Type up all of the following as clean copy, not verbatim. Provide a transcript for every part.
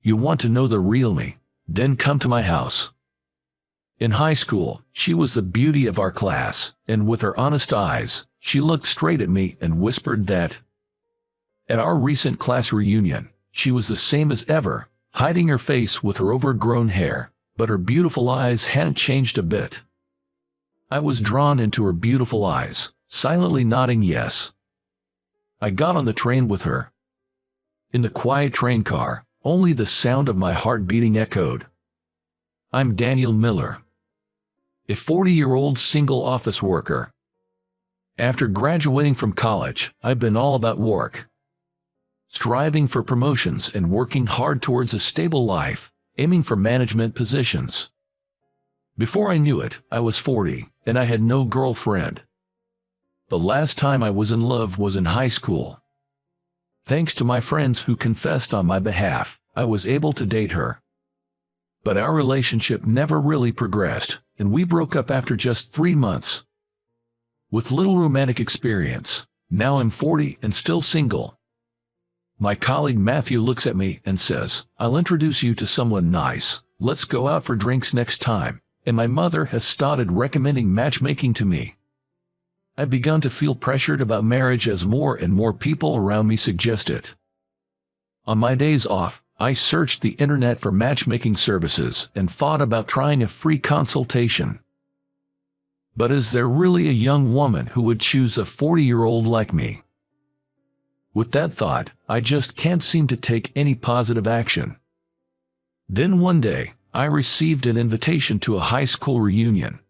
You want to know the real me? Then come to my house. In high school, she was the beauty of our class, and with her honest eyes, she looked straight at me and whispered that. At our recent class reunion, she was the same as ever, hiding her face with her overgrown hair, but her beautiful eyes hadn't changed a bit. I was drawn into her beautiful eyes, silently nodding yes. I got on the train with her. In the quiet train car, only the sound of my heart beating echoed. I'm Daniel Miller, a 40-year-old single office worker. After graduating from college, I've been all about work, striving for promotions and working hard towards a stable life, aiming for management positions. Before I knew it, I was 40, and I had no girlfriend. The last time I was in love was in high school. Thanks to my friends who confessed on my behalf, I was able to date her. But our relationship never really progressed, and we broke up after just 3 months. With little romantic experience, now I'm 40 and still single. My colleague Matthew looks at me and says, I'll introduce you to someone nice, let's go out for drinks next time, and my mother has started recommending matchmaking to me. I've begun to feel pressured about marriage as more and more people around me suggest it. On my days off, I searched the internet for matchmaking services and thought about trying a free consultation. But is there really a young woman who would choose a 40-year-old like me? With that thought, I just can't seem to take any positive action. Then one day, I received an invitation to a high school reunion.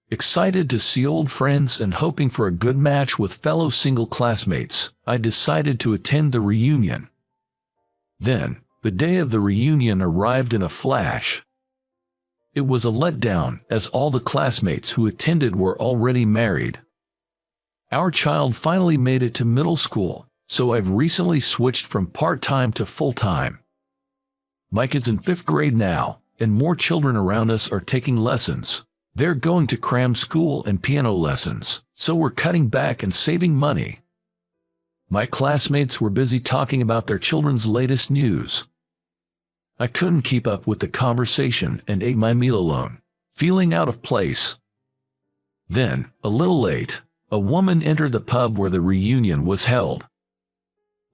Excited to see old friends and hoping for a good match with fellow single classmates, I decided to attend the reunion. Then, the day of the reunion arrived in a flash. It was a letdown, as all the classmates who attended were already married. Our child finally made it to middle school, so I've recently switched from part-time to full-time. My kid's in 5th grade now, and more children around us are taking lessons. They're going to cram school and piano lessons, so we're cutting back and saving money. My classmates were busy talking about their children's latest news. I couldn't keep up with the conversation and ate my meal alone, feeling out of place. Then, a little late, a woman entered the pub where the reunion was held.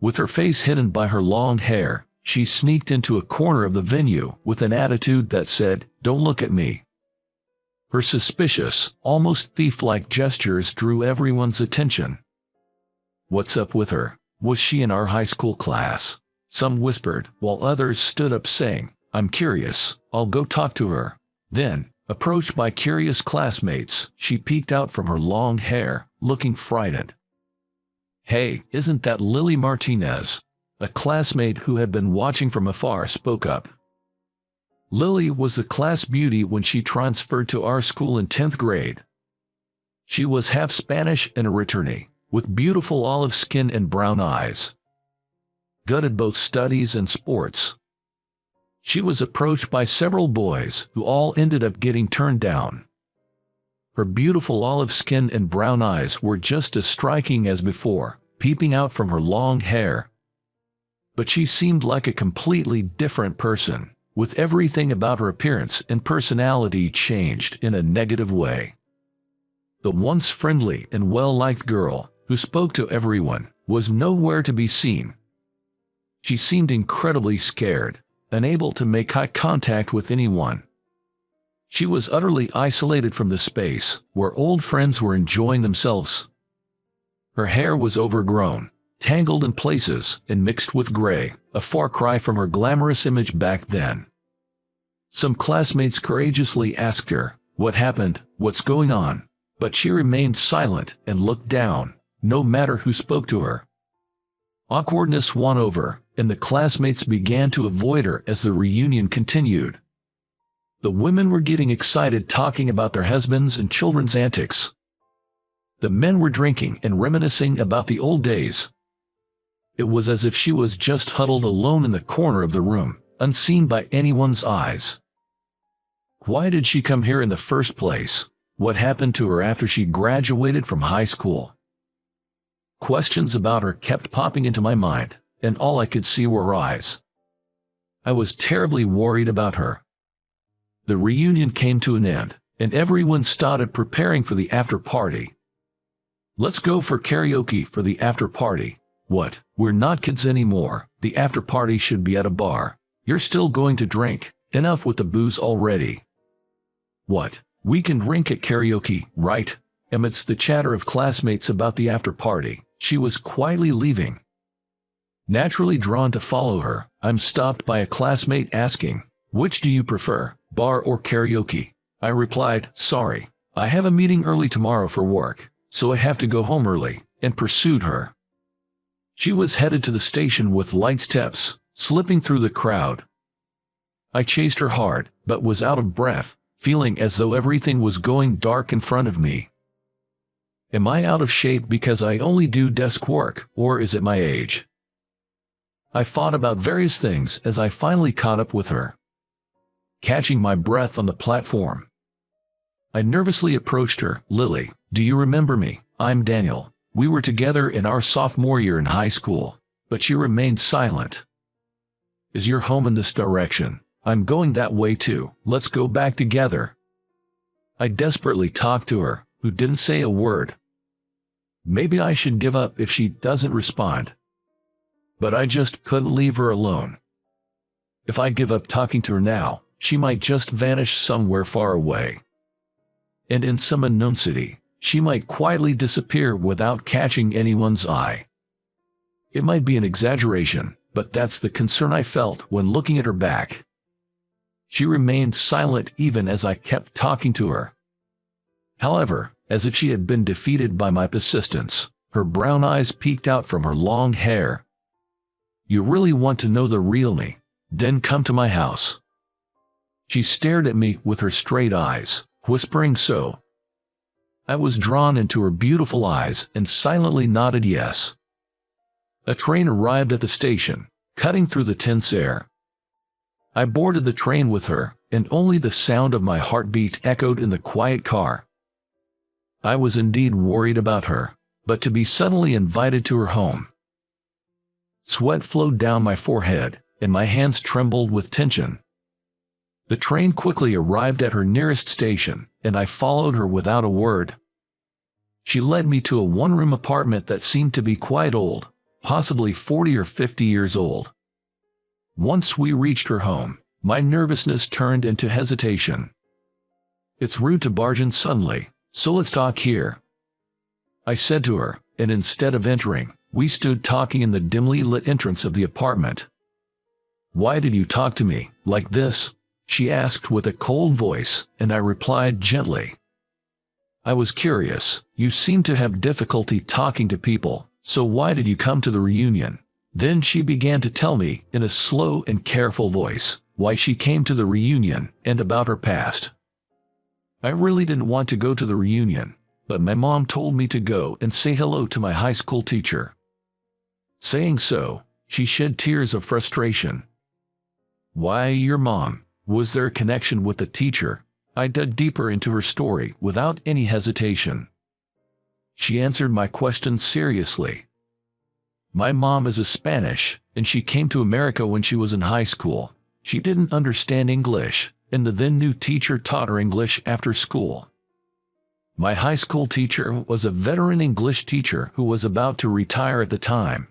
With her face hidden by her long hair, she sneaked into a corner of the venue with an attitude that said, "Don't look at me." Her suspicious, almost thief-like gestures drew everyone's attention. What's up with her? Was she in our high school class? Some whispered, while others stood up saying, I'm curious, I'll go talk to her. Then, approached by curious classmates, she peeked out from her long hair, looking frightened. Hey, isn't that Lily Martinez? A classmate who had been watching from afar spoke up. Lily was the class beauty when she transferred to our school in 10th grade. She was half Spanish and a returnee, with beautiful olive skin and brown eyes. Good at both studies and sports. She was approached by several boys who all ended up getting turned down. Her beautiful olive skin and brown eyes were just as striking as before, peeping out from her long hair. But she seemed like a completely different person, with everything about her appearance and personality changed in a negative way. The once friendly and well-liked girl, who spoke to everyone, was nowhere to be seen. She seemed incredibly scared, unable to make eye contact with anyone. She was utterly isolated from the space where old friends were enjoying themselves. Her hair was overgrown, tangled in places, and mixed with gray, a far cry from her glamorous image back then. Some classmates courageously asked her, "What happened? What's going on?" But she remained silent and looked down, no matter who spoke to her. Awkwardness won over, and the classmates began to avoid her as the reunion continued. The women were getting excited talking about their husbands and children's antics. The men were drinking and reminiscing about the old days. It was as if she was just huddled alone in the corner of the room, unseen by anyone's eyes. Why did she come here in the first place? What happened to her after she graduated from high school? Questions about her kept popping into my mind, and all I could see were her eyes. I was terribly worried about her. The reunion came to an end, and everyone started preparing for the after party. Let's go for karaoke for the after party. What? We're not kids anymore. The after party should be at a bar. You're still going to drink. Enough with the booze already. What? We can drink at karaoke, right? Amidst the chatter of classmates about the after party, she was quietly leaving. Naturally drawn to follow her, I'm stopped by a classmate asking, "Which do you prefer, bar or karaoke?" I replied, "Sorry, I have a meeting early tomorrow for work, so I have to go home early," and pursued her. She was headed to the station with light steps, slipping through the crowd. I chased her hard, but was out of breath, feeling as though everything was going dark in front of me. Am I out of shape because I only do desk work, or is it my age? I thought about various things as I finally caught up with her. Catching my breath on the platform, I nervously approached her. "Lily, do you remember me? I'm Daniel. We were together in our sophomore year in high school," but she remained silent. "Is your home in this direction? I'm going that way too. Let's go back together." I desperately talked to her, who didn't say a word. Maybe I should give up if she doesn't respond. But I just couldn't leave her alone. If I give up talking to her now, she might just vanish somewhere far away. And in some unknown city, she might quietly disappear without catching anyone's eye. It might be an exaggeration, but that's the concern I felt when looking at her back. She remained silent even as I kept talking to her. However, as if she had been defeated by my persistence, her brown eyes peeked out from her long hair. "You really want to know the real me? Then come to my house." She stared at me with her straight eyes, whispering so. I was drawn into her beautiful eyes and silently nodded yes. A train arrived at the station, cutting through the tense air. I boarded the train with her, and only the sound of my heartbeat echoed in the quiet car. I was indeed worried about her, but to be suddenly invited to her home. Sweat flowed down my forehead, and my hands trembled with tension. The train quickly arrived at her nearest station, and I followed her without a word. She led me to a one-room apartment that seemed to be quite old, possibly 40 or 50 years old. Once we reached her home, my nervousness turned into hesitation. "It's rude to barge in suddenly, so let's talk here," I said to her, and instead of entering, we stood talking in the dimly lit entrance of the apartment. "Why did you talk to me like this?" she asked with a cold voice, and I replied gently. "I was curious. You seem to have difficulty talking to people, so why did you come to the reunion?" Then she began to tell me, in a slow and careful voice, why she came to the reunion and about her past. I really didn't want to go to the reunion, but my mom told me to go and say hello to my high school teacher. Saying so, she shed tears of frustration. "Why your mom? Was there a connection with the teacher?" I dug deeper into her story without any hesitation. She answered my question seriously. "My mom is a Spanish, and she came to America when she was in high school. She didn't understand English, and the then new teacher taught her English after school. My high school teacher was a veteran English teacher who was about to retire at the time.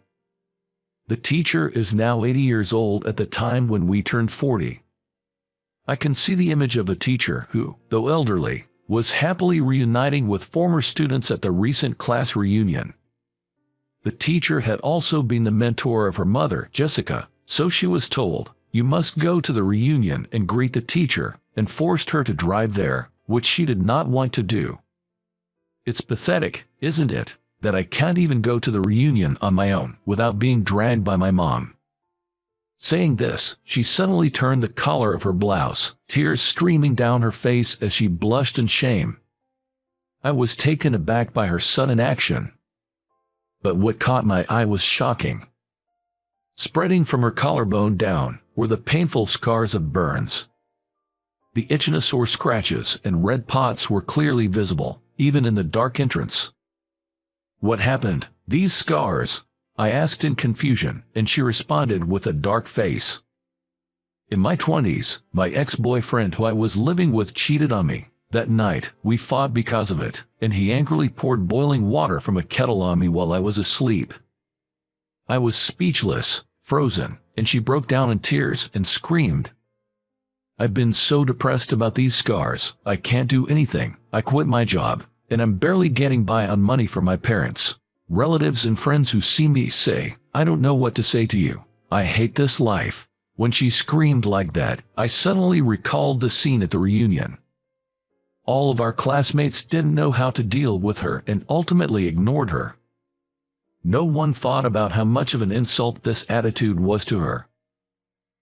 The teacher is now 80 years old at the time when we turned 40. I can see the image of a teacher who, though elderly, was happily reuniting with former students at the recent class reunion. The teacher had also been the mentor of her mother, Jessica, so she was told, 'You must go to the reunion and greet the teacher,' and forced her to drive there, which she did not want to do. It's pathetic, isn't it, that I can't even go to the reunion on my own without being dragged by my mom." Saying this, she suddenly turned the collar of her blouse, tears streaming down her face as she blushed in shame. I was taken aback by her sudden action. But what caught my eye was shocking. Spreading from her collarbone down were the painful scars of burns. The itchiness or scratches and red spots were clearly visible, even in the dark entrance. "What happened? These scars?" I asked in confusion, and she responded with a dark face. In my 20s, my ex-boyfriend who I was living with cheated on me. That night, we fought because of it, and he angrily poured boiling water from a kettle on me while I was asleep. I was speechless, frozen, and she broke down in tears and screamed. I've been so depressed about these scars, I can't do anything. I quit my job, and I'm barely getting by on money from my parents. Relatives and friends who see me say, I don't know what to say to you. I hate this life. When she screamed like that, I suddenly recalled the scene at the reunion. All of our classmates didn't know how to deal with her and ultimately ignored her. No one thought about how much of an insult this attitude was to her.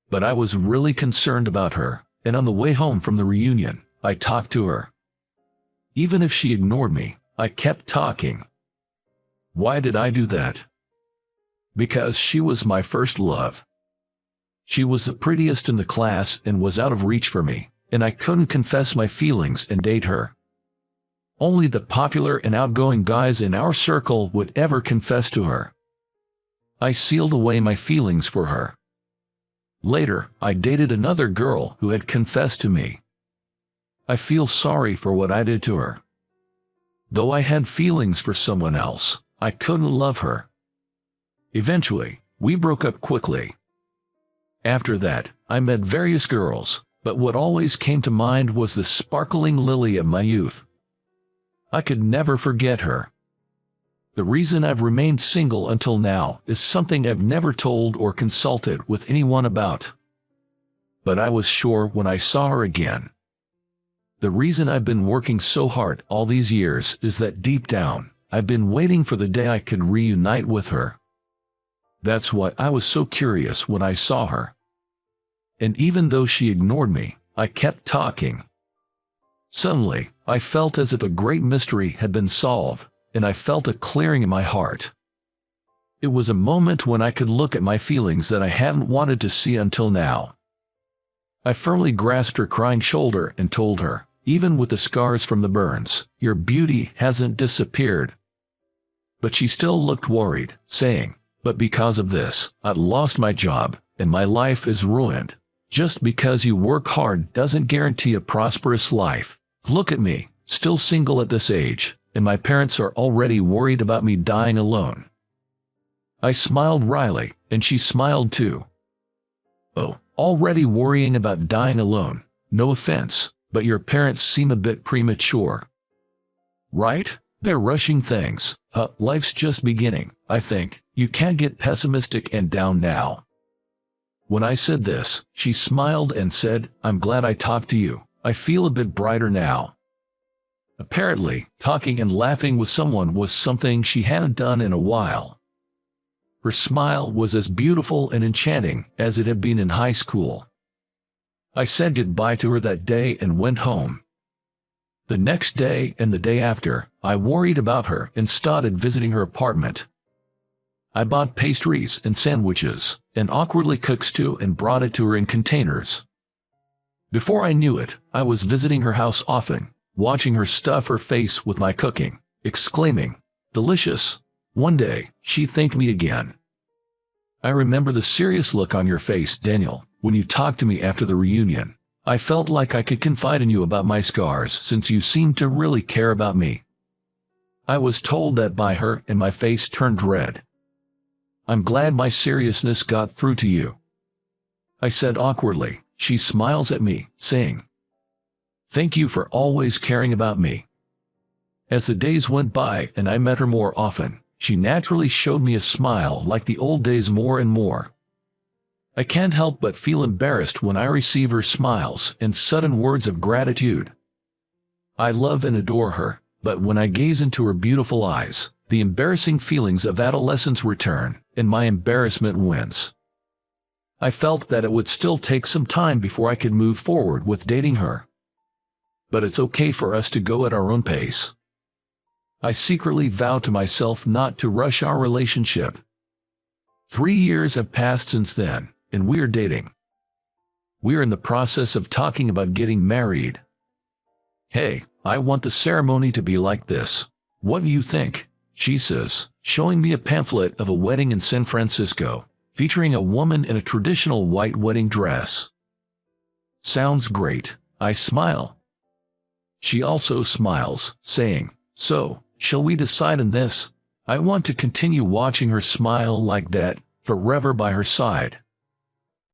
But I was really concerned about her, and on the way home from the reunion, I talked to her. Even if she ignored me, I kept talking. Why did I do that? Because she was my first love. She was the prettiest in the class and was out of reach for me, and I couldn't confess my feelings and date her. Only the popular and outgoing guys in our circle would ever confess to her. I sealed away my feelings for her. Later, I dated another girl who had confessed to me. I feel sorry for what I did to her. Though I had feelings for someone else, I couldn't love her. Eventually, we broke up quickly. After that, I met various girls, but what always came to mind was the sparkling lily of my youth. I could never forget her. The reason I've remained single until now is something I've never told or consulted with anyone about. But I was sure when I saw her again. The reason I've been working so hard all these years is that deep down, I've been waiting for the day I could reunite with her. That's why I was so curious when I saw her. And even though she ignored me, I kept talking. Suddenly, I felt as if a great mystery had been solved, and I felt a clearing in my heart. It was a moment when I could look at my feelings that I hadn't wanted to see until now. I firmly grasped her crying shoulder and told her, even with the scars from the burns, your beauty hasn't disappeared. But she still looked worried, saying, but because of this, I lost my job, and my life is ruined. Just because you work hard doesn't guarantee a prosperous life. Look at me, still single at this age, and my parents are already worried about me dying alone. I smiled wryly, and she smiled too. Oh, already worrying about dying alone. No offense, but your parents seem a bit premature. Right? They're rushing things. Life's just beginning, I think. You can't get pessimistic and down now. When I said this, she smiled and said, I'm glad I talked to you. I feel a bit brighter now. Apparently, talking and laughing with someone was something she hadn't done in a while. Her smile was as beautiful and enchanting as it had been in high school. I said goodbye to her that day and went home. The next day and the day after, I worried about her and started visiting her apartment. I bought pastries and sandwiches, and awkwardly cooked stew and brought it to her in containers. Before I knew it, I was visiting her house often, watching her stuff her face with my cooking, exclaiming, delicious. One day, she thanked me again. I remember the serious look on your face, Daniel, when you talked to me after the reunion. I felt like I could confide in you about my scars since you seemed to really care about me. I was told that by her and my face turned red. I'm glad my seriousness got through to you. I said awkwardly. She smiles at me, saying, thank you for always caring about me. As the days went by and I met her more often, she naturally showed me a smile like the old days more and more. I can't help but feel embarrassed when I receive her smiles and sudden words of gratitude. I love and adore her, but when I gaze into her beautiful eyes, the embarrassing feelings of adolescence return, and my embarrassment wins. I felt that it would still take some time before I could move forward with dating her. But it's okay for us to go at our own pace. I secretly vowed to myself not to rush our relationship. 3 years have passed since then, and we are dating. We are in the process of talking about getting married. Hey, I want the ceremony to be like this. What do you think? She says, showing me a pamphlet of a wedding in San Francisco, featuring a woman in a traditional white wedding dress. Sounds great. I smile. She also smiles, saying, "So, shall we decide on this?" I want to continue watching her smile like that, forever by her side.